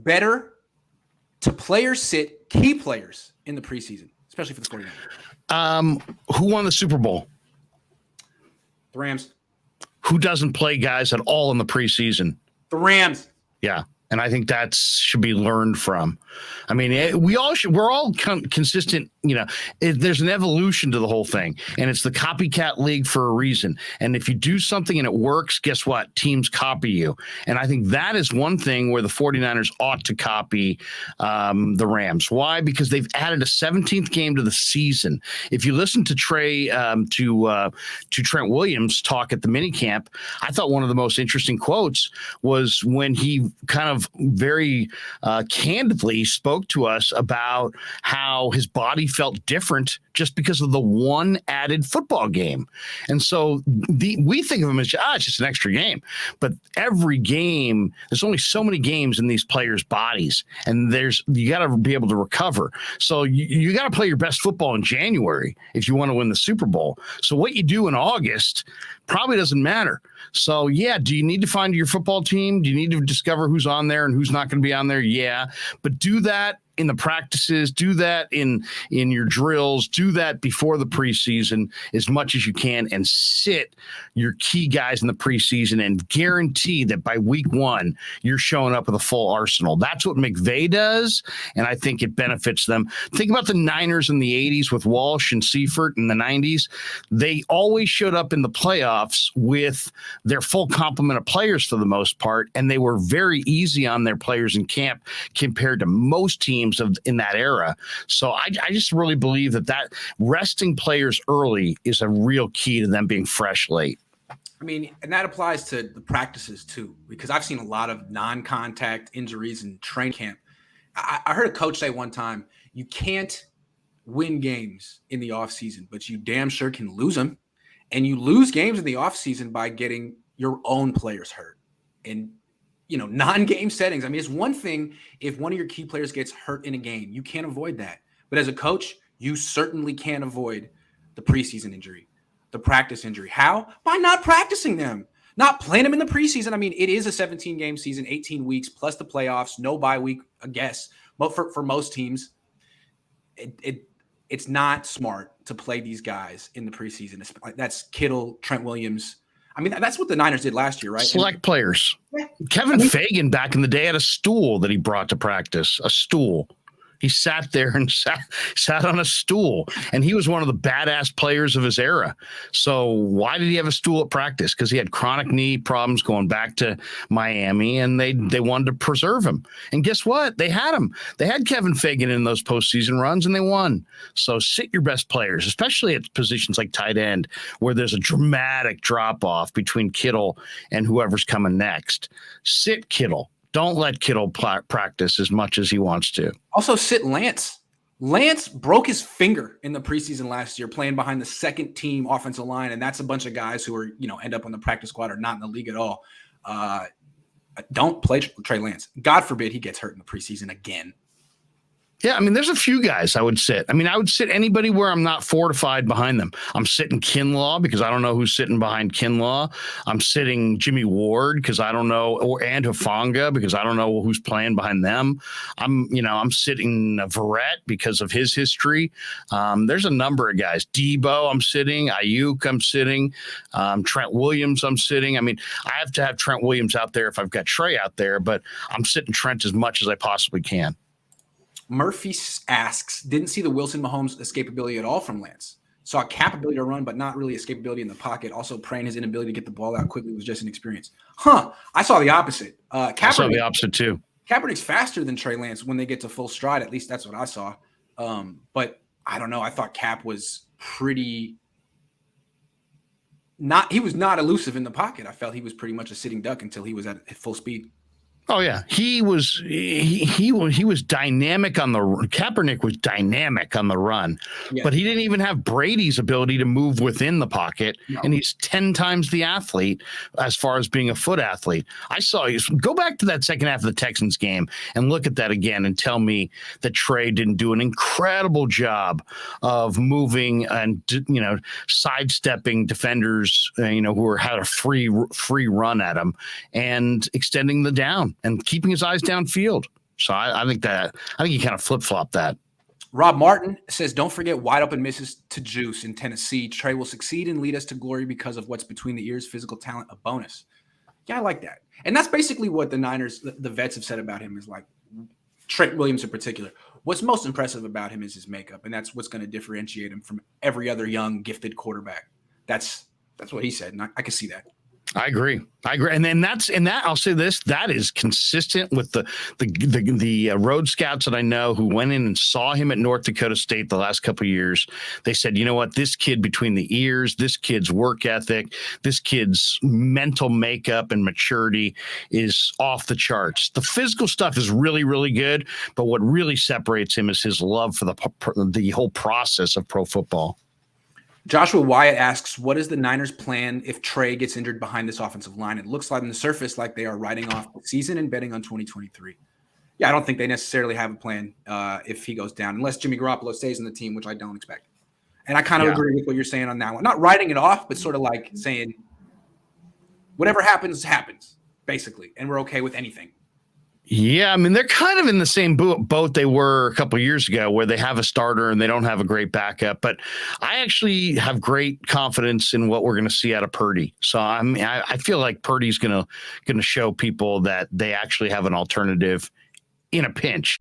better to players sit key players in the preseason, especially for the 49ers? Who won the Super Bowl? The Rams. Who doesn't play guys at all in the preseason? The Rams. Yeah. And I think that should be learned from. I mean, we're all consistent. There's an evolution to the whole thing, and it's the copycat league for a reason. And if you do something and it works, guess what? Teams copy you. And I think that is one thing where the 49ers ought to copy the Rams. Why? Because they've added a 17th game to the season. If you listen to Trey, to Trent Williams talk at the minicamp, I thought one of the most interesting quotes was when he kind of very candidly spoke to us about how his body felt different just because of the one added football game. And so we think of him as, it's just an extra game. But every game, there's only so many games in these players' bodies, and you got to be able to recover. So you got to play your best football in January if you want to win the Super Bowl. So what you do in August probably doesn't matter. So, yeah, do you need to find your football team? Do you need to discover who's on there and who's not going to be on there? Yeah, but do that in the practices, do that in your drills, do that before the preseason as much as you can, and sit your key guys in the preseason and guarantee that by week 1, you're showing up with a full arsenal. That's what McVay does, and I think it benefits them. Think about the Niners in the 80s with Walsh and Seifert in the 90s. They always showed up in the playoffs with their full complement of players for the most part, and they were very easy on their players in camp compared to most teams in that era. So I just really believe that resting players early is a real key to them being fresh late. I mean, and that applies to the practices too, because I've seen a lot of non-contact injuries in training camp. I heard a coach say one time, you can't win games in the offseason, but you damn sure can lose them. And you lose games in the offseason by getting your own players hurt. And non-game settings. I mean, it's one thing if one of your key players gets hurt in a game. You can't avoid that. But as a coach, you certainly can't avoid the preseason injury, the practice injury. How? By not practicing them, not playing them in the preseason. I mean, it is a 17-game season, 18 weeks, plus the playoffs, no bye week, I guess. But for most teams, it's not smart to play these guys in the preseason. That's Kittle, Trent Williams. I mean, that's what the Niners did last year, right? Select players. Yeah. Kevin Fagan back in the day had a stool that he brought to practice, a stool. He sat there and sat on a stool, and he was one of the badass players of his era. So why did he have a stool at practice? Because he had chronic knee problems going back to Miami, and they wanted to preserve him. And guess what? They had him. They had Kevin Fagan in those postseason runs, and they won. So sit your best players, especially at positions like tight end, where there's a dramatic drop-off between Kittle and whoever's coming next. Sit Kittle. Don't let Kittle practice as much as he wants to. Also, sit Lance. Lance broke his finger in the preseason last year playing behind the second team offensive line, and that's a bunch of guys who are, end up on the practice squad or not in the league at all. Don't play Trey Lance. God forbid he gets hurt in the preseason again. Yeah, I mean, there's a few guys I would sit. I mean, I would sit anybody where I'm not fortified behind them. I'm sitting Kinlaw because I don't know who's sitting behind Kinlaw. I'm sitting Jimmy Ward because I don't know, and Hufanga because I don't know who's playing behind them. I'm sitting Verrett because of his history. There's a number of guys. Debo, I'm sitting. Ayuk, I'm sitting. Trent Williams, I'm sitting. I mean, I have to have Trent Williams out there if I've got Trey out there, but I'm sitting Trent as much as I possibly can. Murphy asks, didn't see the Wilson Mahomes escapability at all from Lance. Saw capability to run, but not really escapability in the pocket. Also praying his inability to get the ball out quickly was just an experience. I saw the opposite. I saw the opposite too. Kaepernick's faster than Trey Lance when they get to full stride. At least that's what I saw. But I don't know. I thought Cap was he was not elusive in the pocket. I felt he was pretty much a sitting duck until he was at full speed. Oh yeah, he was dynamic on the Kaepernick was dynamic on the run, yeah. But he didn't even have Brady's ability to move within the pocket, no. And he's 10 times the athlete as far as being a foot athlete. Go back to that second half of the Texans game and look at that again and tell me that Trey didn't do an incredible job of moving and sidestepping defenders, who had a free run at him and extending the down and keeping his eyes downfield. So I think you kind of flip-flop that. Rob Martin says, don't forget wide open misses to Juice in Tennessee. Trey will succeed and lead us to glory because of what's between the ears, physical talent, a bonus. Yeah, I like that. And that's basically what the Niners, the vets have said about him is like, Trent Williams in particular. What's most impressive about him is his makeup, and that's what's going to differentiate him from every other young, gifted quarterback. That's what he said, and I can see that. I agree. And then I'll say this, that is consistent with the road scouts that I know who went in and saw him at North Dakota State the last couple of years. They said, you know what, this kid between the ears, this kid's work ethic, this kid's mental makeup and maturity is off the charts. The physical stuff is really, really good, but what really separates him is his love for the whole process of pro football. Joshua Wyatt asks, what is the Niners' plan if Trey gets injured behind this offensive line? It looks like on the surface like they are writing off the season and betting on 2023. Yeah, I don't think they necessarily have a plan if he goes down, unless Jimmy Garoppolo stays in the team, which I don't expect. And I kind of agree with what you're saying on that one. Not writing it off, but sort of like saying whatever happens, happens, basically, and we're okay with anything. Yeah, I mean, they're kind of in the same boat they were a couple of years ago where they have a starter and they don't have a great backup. But I actually have great confidence in what we're going to see out of Purdy. So I feel like Purdy's going to show people that they actually have an alternative in a pinch.